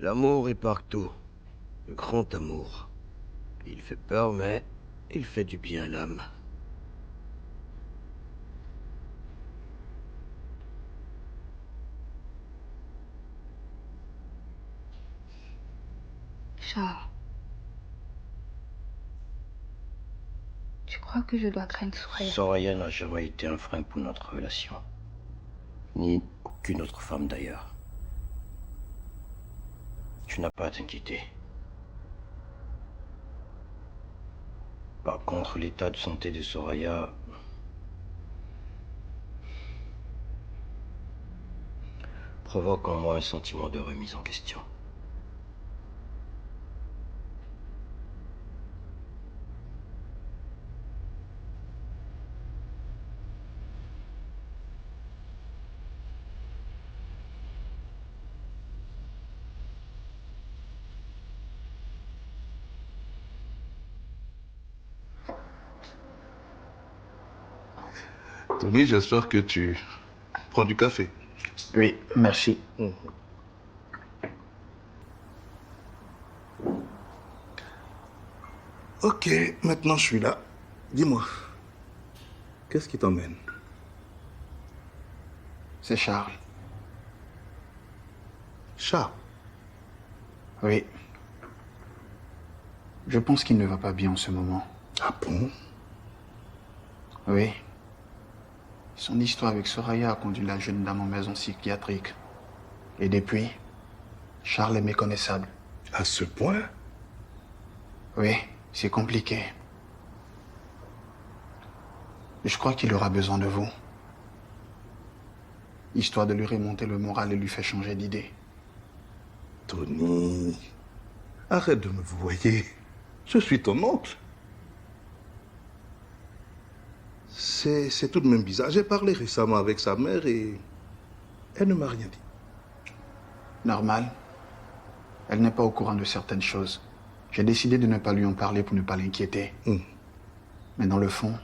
L'amour est partout. Le grand amour. Il fait peur, mais il fait du bien à l'âme. Charles, tu crois que je dois craindre Soraya? Soraya n'a jamais été un frein pour notre relation. Ni aucune autre femme d'ailleurs. Tu n'as pas à t'inquiéter. Par contre, l'état de santé de Soraya provoque en moi un sentiment de remise en question. Tony, j'espère que tu prends du café. Oui, merci. Ok, maintenant je suis là. Dis-moi, qu'est-ce qui t'emmène? C'est Charles. Charles. Oui. Je pense qu'il ne va pas bien en ce moment. Ah bon? Oui. Son histoire avec Soraya a conduit la jeune dame en maison psychiatrique. Et depuis, Charles est méconnaissable. À ce point? Oui, c'est compliqué. Je crois qu'il aura besoin de vous. Histoire de lui remonter le moral et lui faire changer d'idée. Tony, arrête de me vouvoyer. Je suis ton oncle. C'est tout de même bizarre. J'ai parlé récemment avec sa mère et elle ne m'a rien dit. Normal. Elle n'est pas au courant de certaines choses. J'ai décidé de ne pas lui en parler pour ne pas l'inquiéter. Mais dans le fond,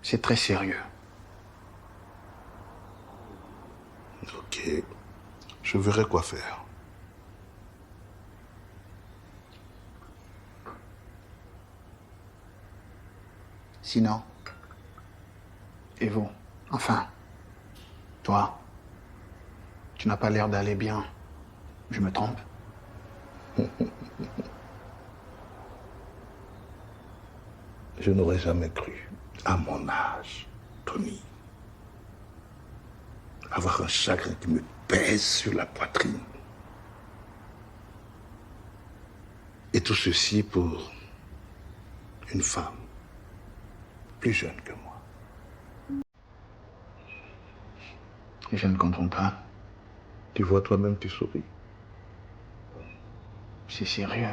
c'est très sérieux. Ok. Je verrai quoi faire. Sinon, et vous? Enfin, toi, tu n'as pas l'air d'aller bien. Je me trompe? Je n'aurais jamais cru, à mon âge, Tony, avoir un chagrin qui me pèse sur la poitrine. Et tout ceci pour une femme plus jeune que moi. Je ne comprends pas. Tu vois toi-même, tu souris. C'est sérieux.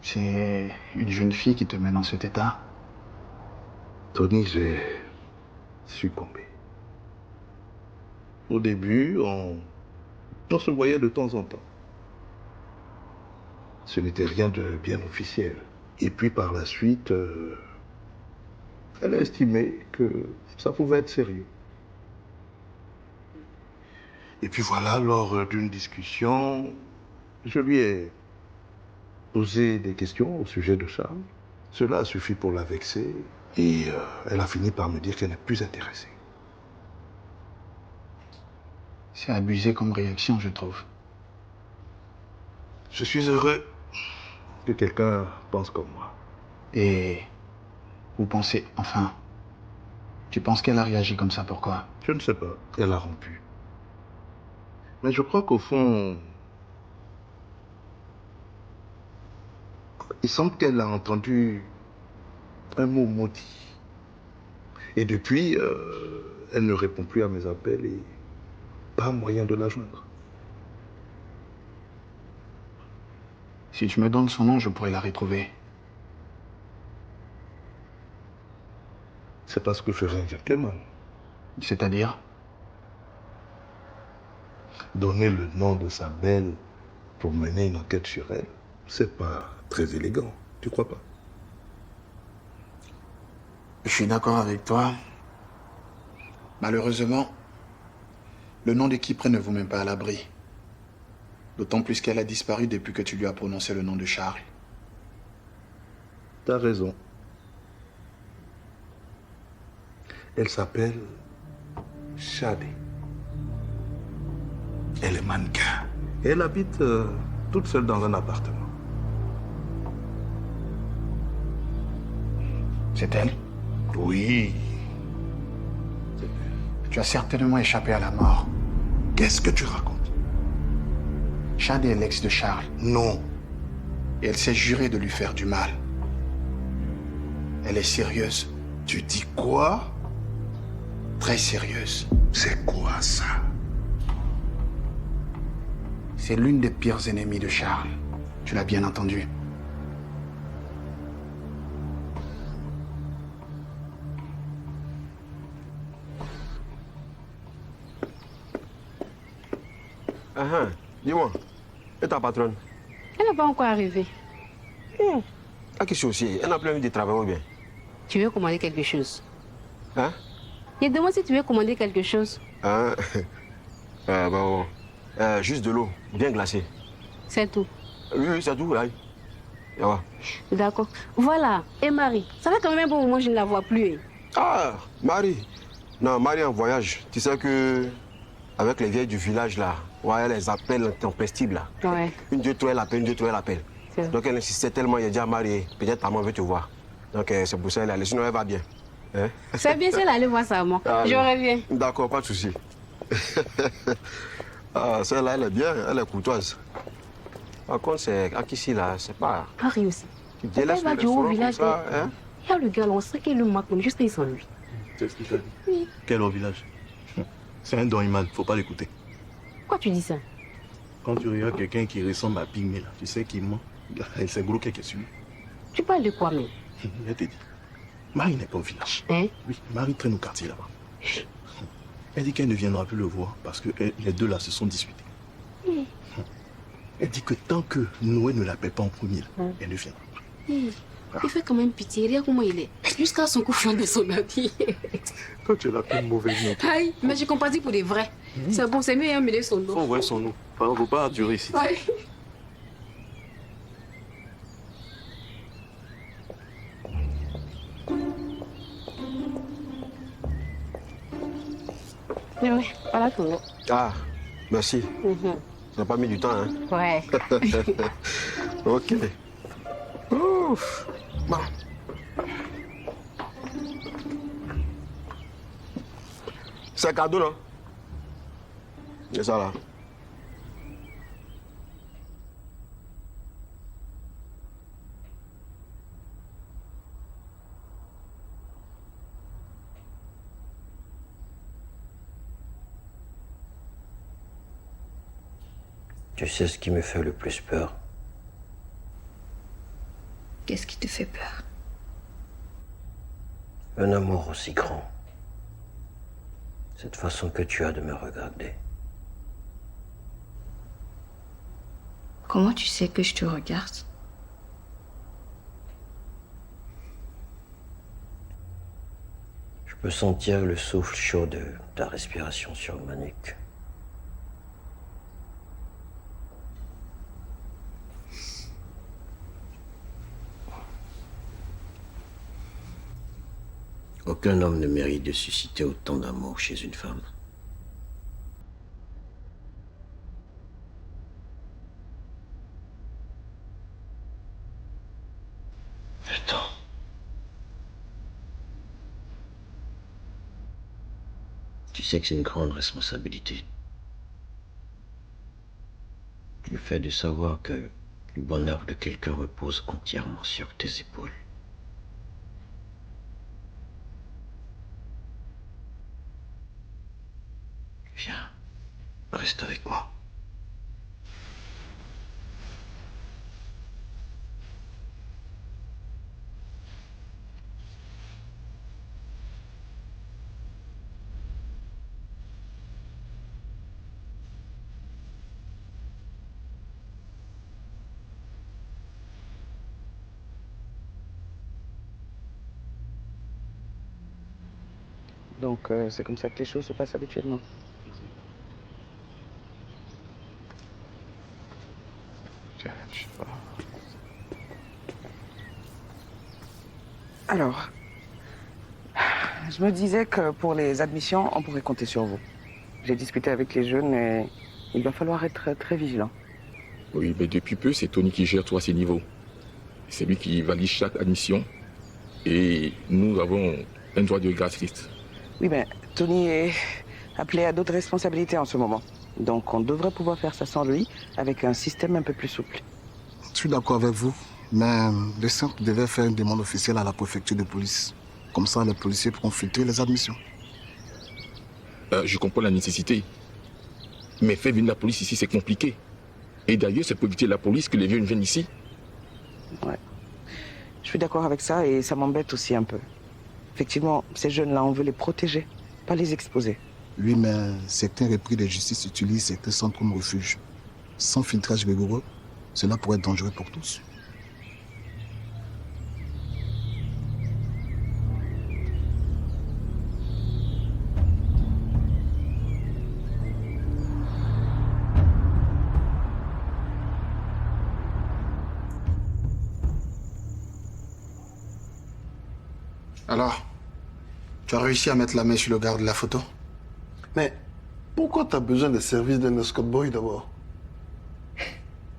C'est une jeune fille qui te met dans cet état. Tony, j'ai succombé. Au début, on se voyait de temps en temps. Ce n'était rien de bien officiel. Et puis par la suite, elle a estimé que ça pouvait être sérieux. Et puis voilà, lors d'une discussion, je lui ai posé des questions au sujet de Charles. Cela a suffi pour la vexer et elle a fini par me dire qu'elle n'est plus intéressée. C'est abusé comme réaction, je trouve. Je suis heureux que quelqu'un pense comme moi. Et vous pensez, enfin, tu penses qu'elle a réagi comme ça, pourquoi? Je ne sais pas, elle a rompu. Mais je crois qu'au fond, il semble qu'elle a entendu un mot maudit. Et depuis, elle ne répond plus à mes appels et pas moyen de la joindre. Si tu me donnes son nom, je pourrais la retrouver. C'est parce que je ferai un gentleman. C'est-à-dire? Donner le nom de sa belle pour mener une enquête sur elle, c'est pas très élégant, tu crois pas? Je suis d'accord avec toi. Malheureusement, le nom de Kypré ne vous met pas à l'abri. D'autant plus qu'elle a disparu depuis que tu lui as prononcé le nom de Charles. T'as raison. Elle s'appelle Shadi. Elle est mannequin. Et elle habite toute seule dans un appartement. C'est elle? Oui. Tu as certainement échappé à la mort. Qu'est-ce que tu racontes? Shadi est l'ex de Charles. Non. Et elle s'est jurée de lui faire du mal. Elle est sérieuse. Tu dis quoi? Très sérieuse. C'est quoi ça? C'est l'une des pires ennemies de Charles. Tu l'as bien entendu. Dis-moi, et ta patronne? Elle n'est pas encore arrivée. Ah, qu'est-ce que aussi? Elle n'a plus envie de travailler ou bien? Tu veux commander quelque chose? Hein? Je demande si tu veux commander quelque chose. Hein? Bon, juste de l'eau, bien glacée. C'est tout. Oui, c'est tout, là. Ça va. D'accord. Voilà. Et Marie, ça fait quand même un bon moment que je ne la vois plus. Ah, Marie. Non, Marie en voyage. Tu sais que, avec les vieilles du village, là, ouais, les appels intempestibles, là. Ouais. Une, deux, trois, elle appelle, une, deux, trois, elle appelle. Donc elle insistait tellement, il a déjà marié. Peut-être maman veut te voir. Donc c'est pour ça qu'elle est allée. Sinon, elle va bien. Hein? C'est bien si elle allait voir ça, moi. Ah, Je reviens. D'accord, pas de souci. Ah, celle-là, elle est bien, elle est courtoise. Par contre, c'est Akissi, là, c'est pas... Marie aussi. Tu délaisses Elle va le du haut restaurant village. comme ça, hein? Il y a le gars, là, on sait qu'il le marque, mais juste qu'il s'ennuie. C'est ce qu'il fait. Oui. Quel au village? C'est un don iman, faut pas l'écouter. Pourquoi tu dis ça? Quand tu regardes quelqu'un qui ressemble à Pygmée, là, tu sais qu'il ment. C'est gros qui est celui. Tu parles de quoi, mais? Je t'ai dit. Marie n'est pas au village. Hein? Oui, Marie traîne au quartier là-bas. Elle dit qu'elle ne viendra plus le voir parce que les deux là se sont disputés. Oui. Elle dit que tant que Noé ne l'appelle pas en premier, là, elle ne viendra pas. Oui. Il fait quand même pitié, regarde comment il est. Jusqu'à son coup fin de son habit. Toi, tu es la plus mauvaise note. Aïe, mais j'ai compris pour des vrais. C'est bon, c'est mieux, hein, mais son nom. Faut voir son nom. Il ne faut pas durer ici. Ouais. Oui, voilà ton nom. Ah, merci. Ça n'a pas mis du temps, hein? Ouais. Ok. Ouf. Bon. C'est un cadeau, non? C'est ça, là. Tu sais ce qui me fait le plus peur? Qu'est-ce qui te fait peur? Un amour aussi grand. Cette façon que tu as de me regarder. Comment tu sais que je te regarde? Je peux sentir le souffle chaud de ta respiration sur ma nuque. Aucun homme ne mérite de susciter autant d'amour chez une femme. Attends. Tu sais que c'est une grande responsabilité. Le fait de savoir que le bonheur de quelqu'un repose entièrement sur tes épaules. Viens, reste avec moi. Donc, c'est comme ça que les choses se passent habituellement. Je sais pas. Alors, je me disais que pour les admissions, on pourrait compter sur vous. J'ai discuté avec les jeunes et il va falloir être très vigilant. Oui, mais depuis peu, c'est Tony qui gère tous ces niveaux. C'est lui qui valide chaque admission. Et nous avons un droit de grace list. Oui, mais Tony est appelé à d'autres responsabilités en ce moment. Donc on devrait pouvoir faire ça sans lui, avec un système un peu plus souple. Je suis d'accord avec vous, mais le centre devait faire une demande officielle à la préfecture de police. Comme ça, les policiers pourront filtrer les admissions. Je comprends la nécessité. Mais faire venir la police ici, c'est compliqué. Et d'ailleurs, c'est pour éviter la police que les vieux viennent ici. Ouais. Je suis d'accord avec ça et ça m'embête aussi un peu. Effectivement, ces jeunes-là, on veut les protéger, pas les exposer. Oui, mais certains repris de justice utilisent certains centres comme refuge. Sans filtrage rigoureux, cela pourrait être dangereux pour tous. Alors, tu as réussi à mettre la main sur le garde de la photo? Mais pourquoi t'as besoin des services d'un escort boy d'abord?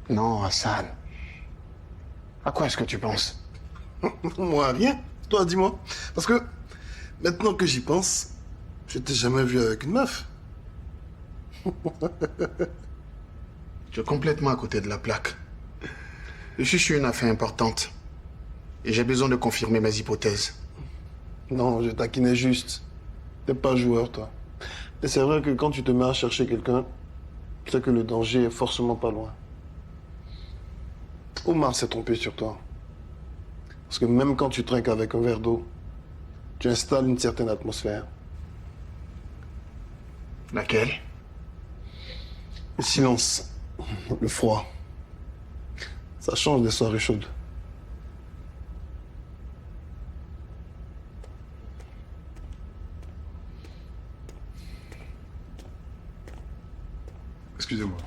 Non, Hassan. À quoi est-ce que tu penses? Moi, rien. Toi, dis-moi. Parce que maintenant que j'y pense, je t'ai jamais vu avec une meuf. Tu es complètement à côté de la plaque. Je suis sur une affaire importante. Et j'ai besoin de confirmer mes hypothèses. Non, je taquinais juste. T'es pas joueur, toi. Et c'est vrai que quand tu te mets à chercher quelqu'un, c'est que le danger est forcément pas loin. Omar s'est trompé sur toi. Parce que même quand tu trinques avec un verre d'eau, tu installes une certaine atmosphère. Laquelle? Le silence, le froid. Ça change des soirées chaudes. Excusez-moi.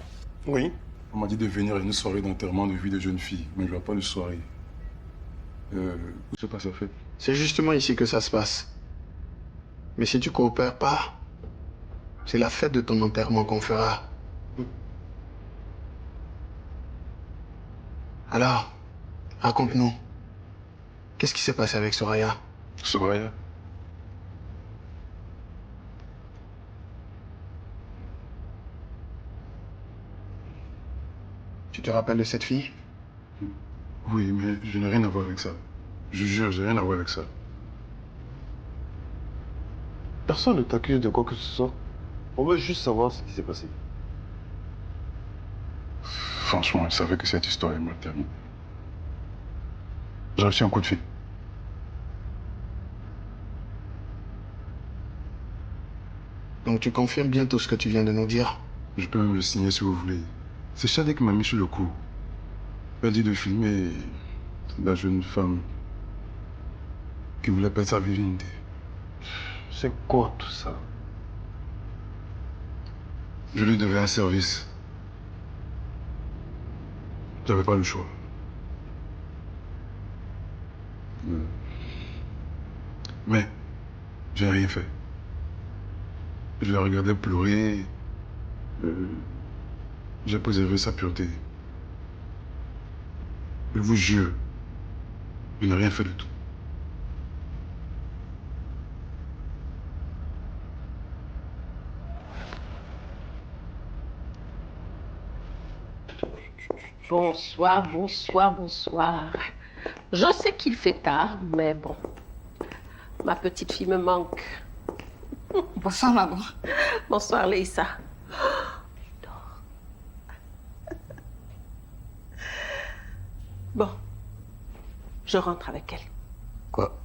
Oui. On m'a dit de venir à une soirée d'enterrement de vie de jeune fille, mais je ne vois pas de soirée. Où se passe en fait? C'est justement ici que ça se passe. Mais si tu coopères pas, c'est la fête de ton enterrement qu'on fera. Alors, raconte-nous. Qu'est-ce qui s'est passé avec Soraya? Soraya? Tu te rappelles de cette fille? Oui, mais je n'ai rien à voir avec ça. Je jure, j'ai rien à voir avec ça. Personne ne t'accuse de quoi que ce soit. On veut juste savoir ce qui s'est passé. Franchement, je savais que cette histoire est mal terminée. J'ai reçu un coup de fil. Donc tu confirmes bien tout ce que tu viens de nous dire? Je peux même le signer si vous voulez. C'est Shadé qui m'a mis sur le coup. Elle a dit de filmer la jeune femme qui voulait perdre sa virginité. C'est quoi tout ça? Je lui devais un service. J'avais pas le choix. Mais j'ai rien fait. Je la regardais pleurer. J'ai préservé sa pureté. Je vous jure, je n'ai rien fait du tout. Bonsoir, bonsoir, bonsoir. Je sais qu'il fait tard, mais bon. Ma petite fille me manque. Bonsoir, maman. Bonsoir, Leïssa. Bon, je rentre avec elle. Quoi?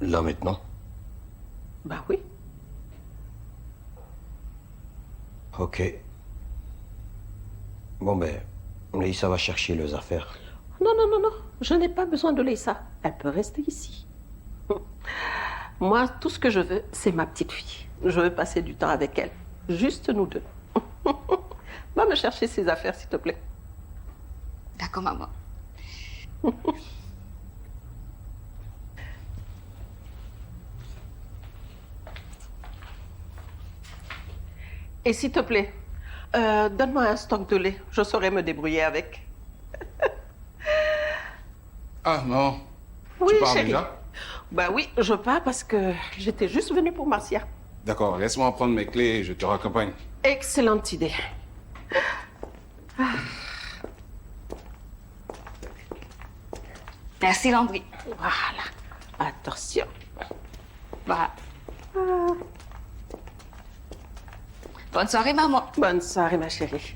Là maintenant? Ben oui. Ok. Bon ben, Leïssa va chercher les affaires. Non, non, non, non. Je n'ai pas besoin de Leïssa. Elle peut rester ici. Moi, tout ce que je veux, c'est ma petite fille. Je veux passer du temps avec elle. Juste nous deux. Va me chercher ses affaires, s'il te plaît. D'accord, maman. Et s'il te plaît, donne-moi un stock de lait. Je saurai me débrouiller avec. Ah, maman. Oui, Tu pars chérie. déjà? Bah oui, je pars parce que j'étais juste venue pour Marcia. D'accord, laisse-moi prendre mes clés et je te raccompagne. Excellente idée. Merci, Landry. Voilà. Attention. Voilà. Bonne soirée, maman. Bonne soirée, ma chérie.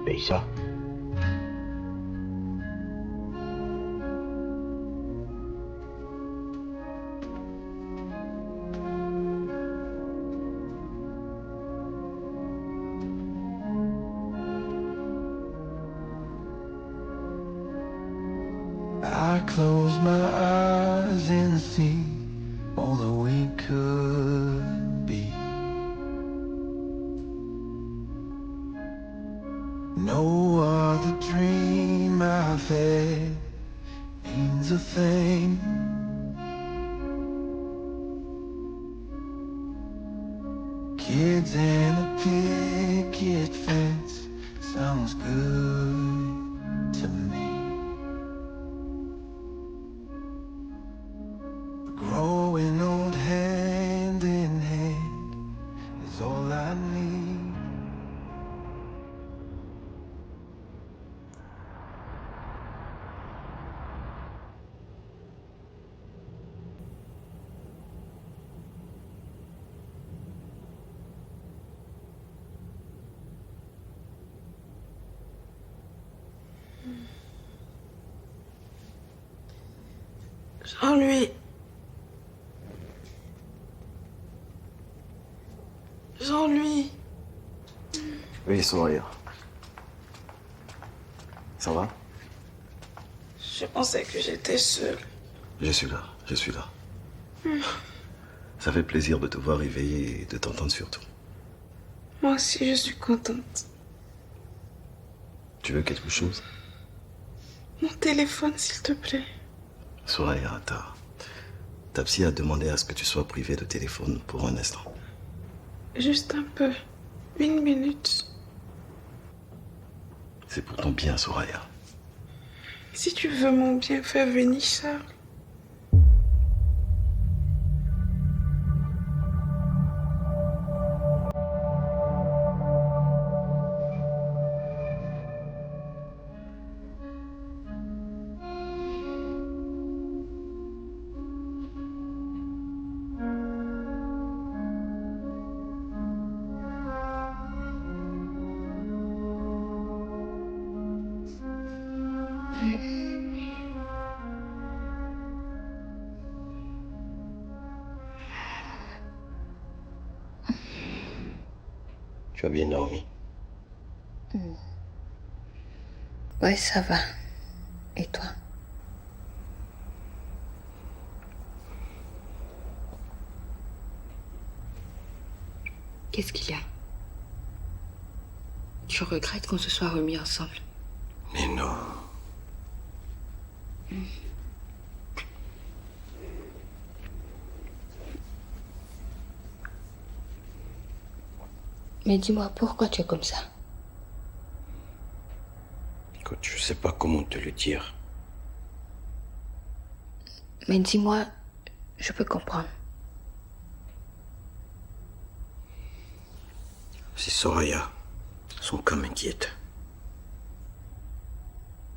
Paye ça. I close my eyes and see all that we could be. No other dream I've had means a thing. Kids and a picket fence sounds good to me. Growing old hand in hand is all I need. Jean-Louis. Jean-Louis. Oui, Soraya. Ça va? Je pensais que j'étais seule. Je suis là, je suis là. Ça fait plaisir de te voir réveillé et de t'entendre surtout. Moi aussi, je suis contente. Tu veux quelque chose? Mon téléphone, s'il te plaît. Soraya, ta psy a demandé à ce que tu sois privé de téléphone pour un instant. Juste un peu. 1 minute. C'est pour ton bien, Soraya. Si tu veux mon bien, fais venir Charles. Tu as bien dormi. Ouais, ça va. Et toi? Qu'est-ce qu'il y a? Tu regrettes qu'on se soit remis ensemble? Mais non. Mais dis-moi, pourquoi tu es comme ça? Écoute, je sais pas comment te le dire. Mais dis-moi, je peux comprendre. C'est Soraya. Son cas m'inquiète.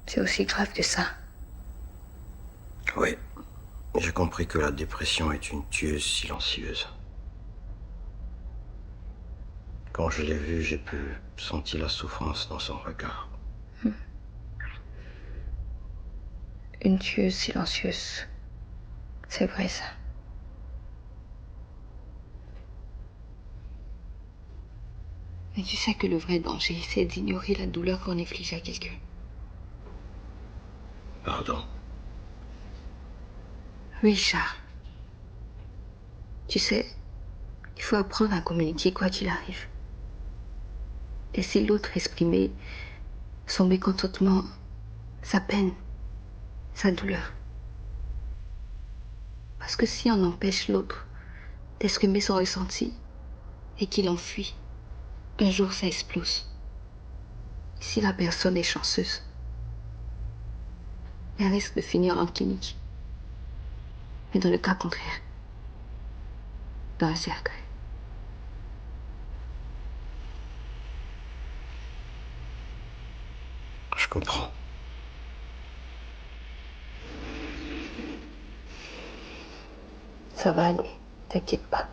C'est aussi grave que ça. Oui. J'ai compris que la dépression est une tueuse silencieuse. Quand je l'ai vue, j'ai pu sentir la souffrance dans son regard. Une tueuse silencieuse. C'est vrai ça. Mais tu sais que le vrai danger, c'est d'ignorer la douleur qu'on inflige à quelqu'un. Pardon. Oui, Charles. Tu sais, il faut apprendre à communiquer quoi qu'il arrive. Laisser l'autre exprimer son mécontentement, sa peine, sa douleur. Parce que si on empêche l'autre d'exprimer son ressenti et qu'il enfuit, un jour ça explose. Si la personne est chanceuse, elle risque de finir en clinique. Mais dans le cas contraire, dans un cercueil. Je comprends. Ça va aller, t'inquiète pas.